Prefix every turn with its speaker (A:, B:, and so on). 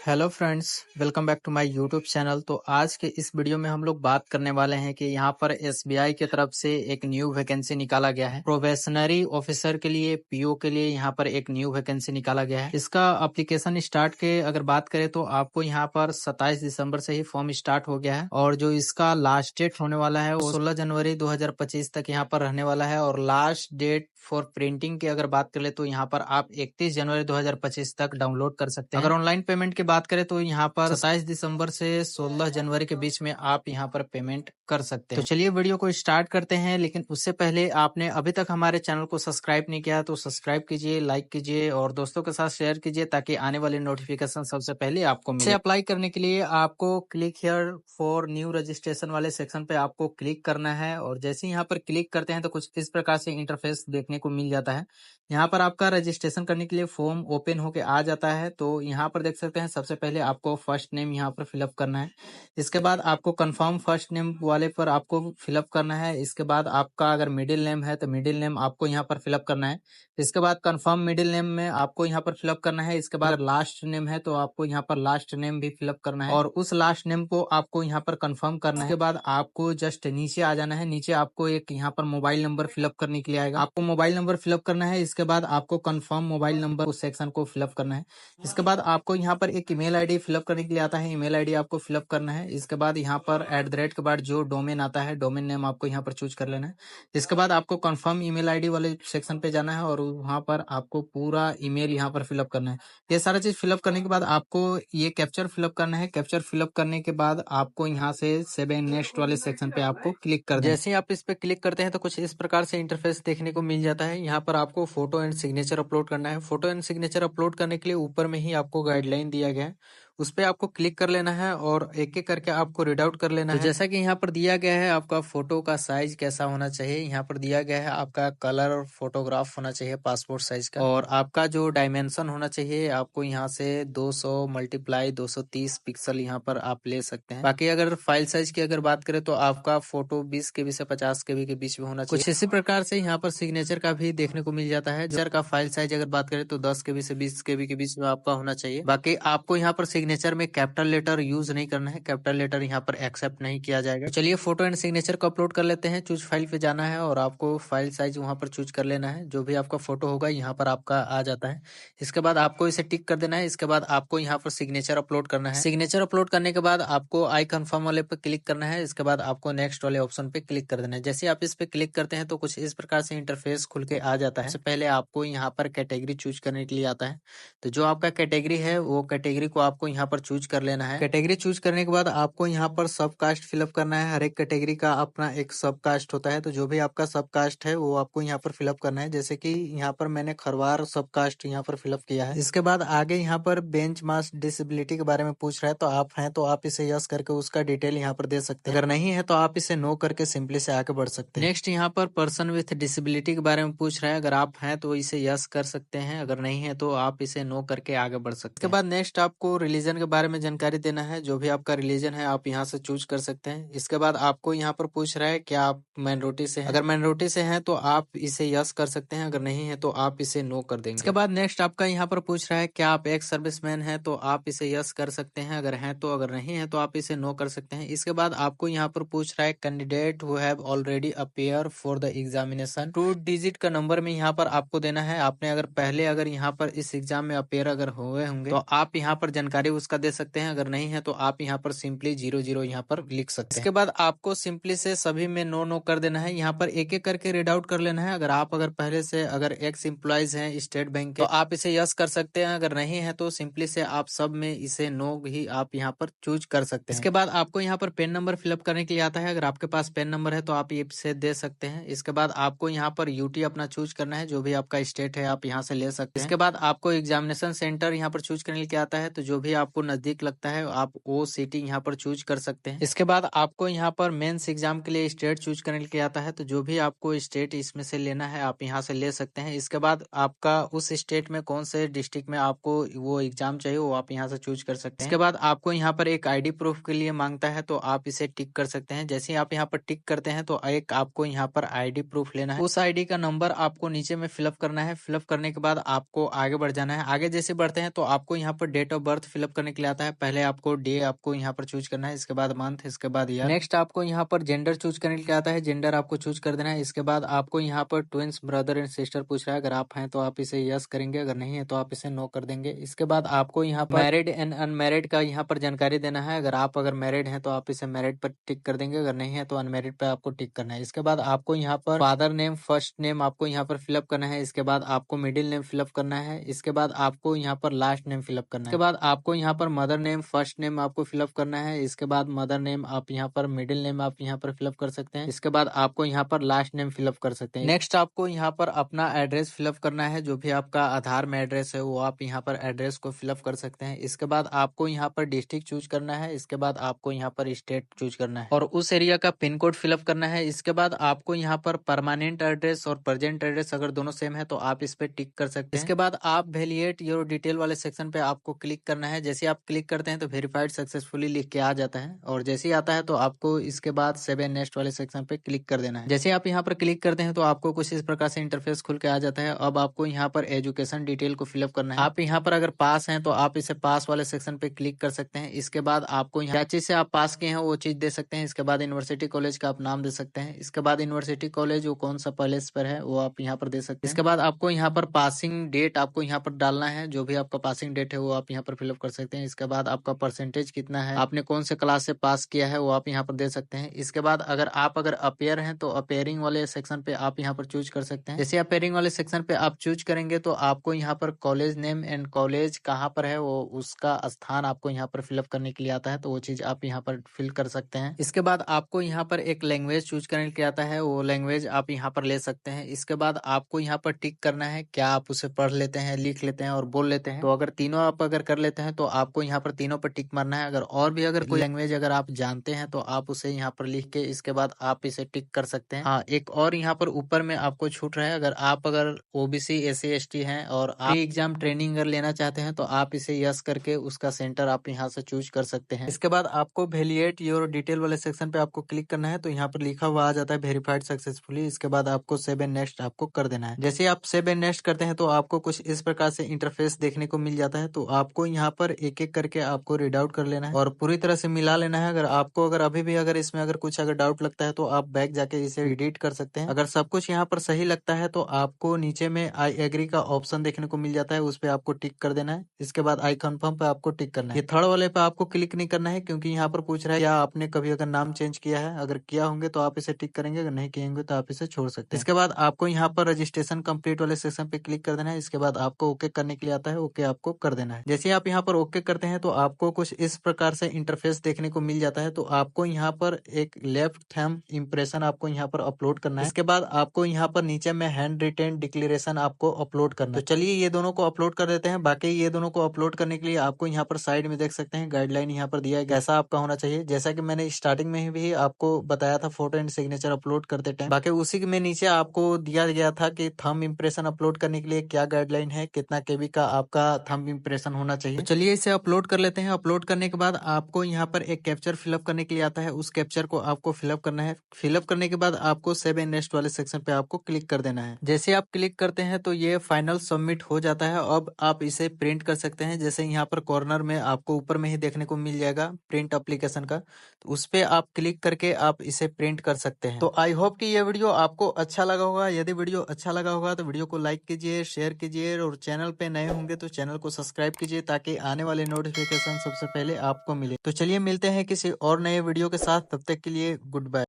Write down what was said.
A: Hello friends, welcome back to my YouTube channel. तो आज के इस वीडियो में हम लोग बात करने वाले हैं कि यहाँ पर एसबीआई की तरफ से एक न्यू वैकेंसी निकाला गया है। प्रोबेशनरी ऑफिसर के लिए, पीओ के लिए यहाँ पर एक न्यू वैकेंसी निकाला गया है। इसका एप्लीकेशन स्टार्ट के अगर बात करें तो आपको यहाँ पर 27 दिसंबर से ही फॉर्म स्टार्ट हो गया है और जो इसका लास्ट डेट होने वाला है वो 16 जनवरी 2025 तक यहाँ पर रहने वाला है। और लास्ट डेट फॉर प्रिंटिंग की अगर बात करें तो यहाँ पर आप 31 जनवरी 2025 तक डाउनलोड कर सकते हैं। अगर ऑनलाइन पेमेंट की बात करें तो यहाँ पर 27 दिसंबर से 16 जनवरी के बीच में आप यहाँ पर पेमेंट कर सकते हैं। तो चलिए वीडियो को स्टार्ट करते हैं, लेकिन उससे पहले आपने अभी तक हमारे चैनल को सब्सक्राइब नहीं किया तो सब्सक्राइब कीजिए, लाइक कीजिए और दोस्तों के साथ शेयर कीजिए ताकि आने वाली नोटिफिकेशन सबसे पहले आपको मिले। अप्लाई करने के लिए आपको click here for new registration वाले सेक्शन पे आपको क्लिक करना है और जैसे ही यहाँ पर क्लिक करते हैं तो कुछ इस प्रकार से इंटरफेस देखने को मिल जाता है। यहाँ पर आपका रजिस्ट्रेशन करने के लिए फॉर्म ओपन होके आ जाता है। तो यहाँ पर देख सकते हैं सबसे पहले आपको फर्स्ट नेम यहाँ पर फिलअप करना है। इसके बाद आपको कंफर्म फर्स्ट नेम वाले पर आपको फिलअप करना है। इसके बाद आपका अगर मिडिल नेम है तो मिडिल नेम आपको यहाँ पर फिलअप करना है। इसके बाद कंफर्म मिडिल नेम में आपको यहाँ पर फिलअप करना है। इसके बाद लास्ट नेम है तो आपको यहाँ पर लास्ट नेम भी फिलअप करना है और उस लास्ट नेम को आपको यहाँ पर कंफर्म करना है। इसके बाद आपको जस्ट नीचे आ जाना है। नीचे आपको एक यहाँ पर मोबाइल नंबर फिलअप करने के लिए आएगा, आपको मोबाइल नंबर फिलअप करना है। इसके बाद आपको कंफर्म मोबाइल नंबर उस सेक्शन को फिलअप करना है। इसके बाद आपको यहाँ पर एक ईमेल आईडी फिलअप करने के लिए आता है, ईमेल आईडी आपको फिलअप करना है। इसके बाद यहाँ पर @ के बाद जो डोमेन आता है, डोमेन नेम आपको यहाँ पर चूज कर लेना है। इसके बाद आपको कंफर्म ईमेल आईडी वाले सेक्शन पे जाना है और वहाँ पर आपको पूरा ईमेल यहाँ पर फिलअप करना है। ये सारा चीज फिलअप करने के बाद आपको ये कैप्चर फिलअप करना है। कैप्चर फिलअप करने के बाद आपको यहाँ से 7 नेक्स्ट वाले सेक्शन पे आपको क्लिक कर देना है। जैसे ही आप इस पे क्लिक करते हैं तो कुछ इस प्रकार से इंटरफेस देखने को मिल जाता है। यहाँ पर आपको फोटो एंड सिग्नेचर अपलोड करना है। फोटो एंड सिग्नेचर अपलोड करने के लिए ऊपर में ही आपको गाइडलाइन दिया गया है, उस पे आपको क्लिक कर लेना है और एक एक करके आपको रीड आउट कर लेना है। जैसा कि यहाँ पर दिया गया है आपका फोटो का साइज कैसा होना चाहिए, यहाँ पर दिया गया है आपका कलर और फोटोग्राफ होना चाहिए पासपोर्ट साइज का, और आपका जो डायमेंशन होना चाहिए आपको यहाँ से 200 × 230 पिक्सल यहाँ पर आप ले सकते हैं। बाकी अगर फाइल साइज की अगर बात करें तो आपका फोटो 20 KB से 50 KB के बीच में होना चाहिए। कुछ इसी प्रकार से यहाँ पर सिग्नेचर का भी देखने को मिल जाता है। सिग्नेचर का फाइल साइज अगर बात करें तो 10 KB से 20 KB के बीच में आपका होना चाहिए। बाकी आपको यहाँ पर सिग्नेचर में कैपिटल लेटर यूज नहीं करना है, कैपिटल लेटर यहाँ पर एक्सेप्ट नहीं किया जाएगा। तो चलिए फोटो एंड सिग्नेचर को अपलोड कर लेते हैं। चूज फाइल पे जाना है और आपको फाइल साइज वहां पर चूज कर लेना है। जो भी आपका फोटो होगा यहाँ पर आपका आ जाता है। इसके बाद आपको इसे टिक कर देना है। इसके बाद आपको यहाँ पर सिग्नेचर अपलोड करना है। सिग्नेचर अपलोड करने के बाद आपको आई कंफर्म वाले पे क्लिक करना है। इसके बाद आपको नेक्स्ट वाले ऑप्शन पे क्लिक कर देना है। जैसे आप इस पे क्लिक करते हैं तो कुछ इस प्रकार से इंटरफेस खुल के आ जाता है। सबसे पहले आपको यहाँ पर कैटेगरी चूज करने के लिए आता है। तो जो आपका कैटेगरी है वो कैटेगरी को आपको यहाँ पर चूज कर लेना है। कैटेगरी चूज करने के बाद आपको यहाँ पर सब कास्ट फिलअप करना है। हर एक कैटेगरी का अपना एक सब कास्ट होता है, तो जो भी आपका सब कास्ट है वो आपको यहाँ पर फिलअप करना है। जैसे कि यहाँ पर मैंने खरवार सब कास्ट यहाँ पर फिलअप किया है। इसके बाद आगे यहाँ पर बेंच मार्क्स डिसेबिलिटी के बारे में पूछ रहा है, तो आप हैं तो आप इसे यस करके उसका डिटेल यहाँ पर दे सकते हैं। अगर नहीं है तो आप इसे नो करके सिंपली से आगे बढ़ सकते हैं। नेक्स्ट यहाँ पर पर्सन विथ डिसेबिलिटी के बारे में पूछ रहा है। अगर आप हैं तो इसे यस कर सकते हैं, अगर नहीं है तो आप इसे नो करके आगे बढ़ सकते हैं। इसके बाद नेक्स्ट आपको रिलीजन के बारे में जानकारी देना है। जो भी आपका रिलीजन है आप यहाँ से चूज कर सकते हैं। इसके बाद आपको यहाँ पर पूछ रहा है क्या आप माइनॉरिटी से हैं। अगर माइनॉरिटी से हैं तो आप इसे यस कर सकते हैं, अगर नहीं है तो आप इसे नो कर देंगे। इसके बाद नेक्स्ट आपका यहाँ पर पूछ रहा है क्या आप एक्स सर्विसमैन हैं, तो आप इसे यस कर सकते हैं, अगर हैं तो, अगर नहीं है तो आप इसे नो कर सकते हैं। इसके बाद आपको यहाँ पर पूछ रहा है candidate who have already appear for the examination 2 digit का नंबर में यहाँ पर आपको देना है। आपने अगर पहले अगर यहाँ पर इस एग्जाम में अपीयर अगर हुए होंगे तो आप यहाँ पर जानकारी उसका दे सकते हैं, अगर नहीं है तो आप यहाँ पर सिंपली 00 यहाँ पर लिख सकते हैं। इसके बाद आपको सिंपली से सभी में नो कर देना है। यहाँ पर एक एक करके रीड आउट कर लेना है। अगर पहले से अगर एक्स एम्प्लॉइज हैं स्टेट बैंक के तो आप इसे यस कर सकते हैं, अगर नहीं है तो सिंपली से आप सब में इसे नो ही आप यहाँ पर चूज कर सकते हैं। इसके बाद आपको यहाँ पर पेन नंबर फिलअप करने के लिए आता है। अगर आपके पास पेन नंबर है तो आप ये से दे सकते हैं। इसके बाद आपको यहाँ पर यूटी अपना चूज करना है, जो भी आपका स्टेट है आप यहाँ से ले सकते हैं। इसके बाद आपको एग्जामिनेशन सेंटर यहाँ पर चूज करने के लिए आता है, तो जो भी आपको नजदीक लगता है आप वो सिटी यहाँ पर चूज कर सकते हैं। इसके बाद आपको यहाँ पर मेंस एग्जाम के लिए स्टेट चूज करने के लिए आता है, तो जो भी आपको स्टेट इसमें से लेना है आप यहाँ से ले सकते हैं। इसके बाद आपका उस स्टेट में कौन से डिस्ट्रिक्ट में आपको वो एग्जाम चाहिए वो आप यहाँ से चूज कर सकते हैं। इसके बाद आपको यहाँ पर एक आईडी प्रूफ के लिए मांगता है, तो आप इसे टिक कर सकते हैं। जैसे ही आप यहाँ पर टिक करते हैं तो एक आपको यहाँ पर आईडी प्रूफ लेना है। उस आईडी का नंबर आपको नीचे में फिलअप करना है। फिलअप करने के बाद आपको आगे बढ़ जाना है। आगे जैसे बढ़ते हैं तो आपको यहाँ पर date of birth fill up fill up करने के लिए आता है। पहले आपको डे आपको यहाँ पर चूज करना है, इसके बाद मंथ, इसके बाद ईयर। नेक्स्ट आपको यहाँ पर जेंडर चूज करने के लिए आता है, जेंडर आपको चूज कर देना है। इसके बाद आपको यहाँ पर ट्विंस ब्रदर एंड सिस्टर पूछ रहा है, अगर आप हैं तो आप इसे यस करेंगे, अगर नहीं है तो आप इसे नो कर देंगे। इसके बाद आपको यहाँ पर मैरिड एंड अनमैरिड का यहाँ पर जानकारी देना है। अगर मैरिड हैं तो आप इसे मैरिड पर टिक कर देंगे, अगर नहीं है तो अनमैरिड पे आपको टिक करना है। इसके बाद आपको यहाँ पर फादर नेम, फर्स्ट नेम आपको यहाँ पर फिलअप करना है। इसके बाद आपको मिडिल नेम फिलअप करना है। इसके बाद आपको यहाँ पर लास्ट नेम फिलअप करना है। इसके बाद आपको यहाँ पर मदर नेम, फर्स्ट नेम आपको फिलअप करना है। इसके बाद मदर नेम आप यहाँ पर, मिडिल नेम आप यहाँ पर फिलअप कर सकते हैं। इसके बाद आपको यहाँ पर लास्ट नेम फिलअप कर सकते हैं। नेक्स्ट आपको यहाँ पर अपना एड्रेस फिलअप करना है, जो भी आपका आधार में एड्रेस है वो आप यहाँ पर एड्रेस को फिलअप कर सकते हैं। इसके बाद आपको यहाँ पर डिस्ट्रिक्ट चूज करना है। इसके बाद आपको यहाँ पर स्टेट चूज करना है और उस एरिया का पिन कोड फिलअप करना है। इसके बाद आपको यहाँ पर परमानेंट एड्रेस और प्रेजेंट एड्रेस अगर दोनों सेम है तो आप इस पे टिक कर सकते हैं। इसके बाद आप वैलिडेट योर डिटेल वाले सेक्शन पे आपको क्लिक करना है। जैसे आप क्लिक करते हैं तो वेरीफाइड सक्सेसफुली लिख के आ जाता है और जैसे ही आता है तो आपको इसके बाद सेव एंड नेक्स्ट वाले सेक्शन पे क्लिक कर देना है। जैसे आप यहाँ पर क्लिक करते हैं तो आपको कुछ इस प्रकार से इंटरफेस खुल के आ जाता है। अब आपको यहाँ पर एजुकेशन डिटेल को फिलअप करना है। आप यहाँ पर अगर पास हैं तो आप इसे पास वाले सेक्शन पे क्लिक कर सकते हैं। इसके बाद आपको यहाँ चीज से आप पास किए हैं वो चीज दे सकते हैं। इसके बाद यूनिवर्सिटी कॉलेज का आप नाम दे सकते हैं। इसके बाद यूनिवर्सिटी कॉलेज वो कौन सा पहले पर है वो आप यहाँ पर दे सकते हैं। इसके बाद आपको यहाँ पर पासिंग डेट आपको यहाँ पर डालना है, जो भी आपका पासिंग डेट है वो आप यहाँ पर फिलअप कर सकते हैं। इसके बाद आपका परसेंटेज कितना है, आपने कौन से क्लास से पास किया है वो आप यहाँ पर दे सकते हैं। इसके बाद अगर अपेयर हैं तो अपेयरिंग वाले सेक्शन पे आप यहाँ पर चूज कर सकते हैं। जैसे अपेयरिंग वाले सेक्शन पे आप चूज करेंगे तो आपको यहाँ पर कॉलेज नेम एंड कॉलेज कहाँ पर है वो उसका स्थान आपको यहाँ पर फिलअप करने के लिए आता है, तो वो चीज आप यहाँ पर फिल कर सकते हैं। इसके बाद आपको यहाँ पर एक लैंग्वेज चूज करने के लिए आता है, वो लैंग्वेज आप यहाँ पर ले सकते हैं। इसके बाद आपको यहाँ पर टिक करना है, क्या आप उसे पढ़ लेते हैं, लिख लेते हैं और बोल लेते हैं। तो अगर तीनों आप अगर कर लेते हैं तो आपको यहाँ पर तीनों पर टिक मारना है। अगर कोई लैंग्वेज अगर आप जानते हैं तो आप उसे यहाँ पर लिख के इसके बाद आप इसे टिक कर सकते हैं। हाँ, एक और यहाँ पर ऊपर में आपको छूट रहा है, अगर ओबीसी SC ST हैं और आप एग्जाम ट्रेनिंग अगर लेना चाहते हैं तो आप इसे यस करके उसका सेंटर आप यहाँ से चूज कर सकते हैं। इसके बाद आपको वैलिडेट योर डिटेल वाले सेक्शन पे आपको क्लिक करना है, तो यहाँ पर लिखा हुआ आ जाता है वेरीफाइड सक्सेसफुली। इसके बाद आपको सेव एंड नेक्स्ट आपको कर देना है। जैसे आप सेव एंड नेक्स्ट करते हैं तो आपको कुछ इस प्रकार से इंटरफेस देखने को मिल जाता है। तो आपको यहाँ पर एक एक करके आपको रीड आउट कर लेना है और पूरी तरह से मिला लेना है। अगर अभी भी इसमें कुछ डाउट लगता है तो आप बैक जाके इसे एडिट कर सकते हैं। अगर सब कुछ यहाँ पर सही लगता है तो आपको नीचे में आई एग्री का ऑप्शन देखने को मिल जाता है, उस पे आपको टिक कर देना है। इसके बाद आई कंफर्म पे आपको टिक करना है। ये थर्ड वाले पे आपको क्लिक नहीं करना है, क्योंकि यहाँ पर पूछ रहा है या आपने कभी अगर नाम चेंज किया है, अगर किया होंगे तो आप इसे टिक करेंगे, अगर नहीं किए होंगे तो आप इसे छोड़ सकते हैं। इसके बाद आपको यहाँ पर रजिस्ट्रेशन कंप्लीट वाले सेक्शन पे क्लिक कर देना है। इसके बाद आपको ओके करने के लिए आता है, ओके आपको कर देना है। जैसे आप यहाँ पर ओके करते हैं तो आपको कुछ इस प्रकार से इंटरफेस देखने को मिल जाता है। तो आपको यहाँ पर एक लेफ्ट थंब इम्प्रेशन आपको यहाँ पर अपलोड करना है। इसके बाद आपको यहाँ पर नीचे में हैंड रिटेन डिक्लेरेशन आपको अपलोड करना है। तो चलिए ये दोनों को अपलोड कर देते हैं। बाकी ये दोनों को अपलोड करने के लिए आपको यहाँ पर साइड में देख सकते हैं गाइडलाइन यहाँ पर दिया है कैसा आपका होना चाहिए। जैसा कि मैंने स्टार्टिंग में भी आपको बताया था फोटो एंड सिग्नेचर अपलोड करते टाइम, बाकी उसी में नीचे आपको दिया गया था कि थंब इम्प्रेशन अपलोड करने के लिए क्या गाइडलाइन है, कितना केबी का आपका थंब इम्प्रेशन होना चाहिए। तो चलिए इसे अपलोड कर लेते हैं। अपलोड करने के बाद आपको यहाँ पर एक कैप्चर फिलअप करने के लिए आता है, उस कैप्चर को आपको फिलअप करना है। फिलअप करने के बाद आपको सेव एंड नेक्स्ट वाले सेक्शन पे आपको क्लिक कर देना है। जैसे आप क्लिक करते हैं तो ये फाइनल सबमिट हो जाता है। अब आप इसे प्रिंट कर सकते हैं। जैसे यहाँ पर कॉर्नर में आपको ऊपर में ही देखने को मिल जाएगा प्रिंट एप्लीकेशन का, तो उस पे आप क्लिक करके आप इसे प्रिंट कर सकते हैं। तो आई होप कि ये वीडियो आपको अच्छा लगा होगा। यदि वीडियो अच्छा लगा होगा तो वीडियो को लाइक कीजिए, शेयर कीजिए और चैनल पे नए होंगे तो चैनल को सब्सक्राइब कीजिए, ताकि आने वाले नोटिफिकेशन सबसे पहले आपको मिले। तो चलिए मिलते हैं किसी और नए वीडियो के साथ, तब तक के लिए गुड बाय।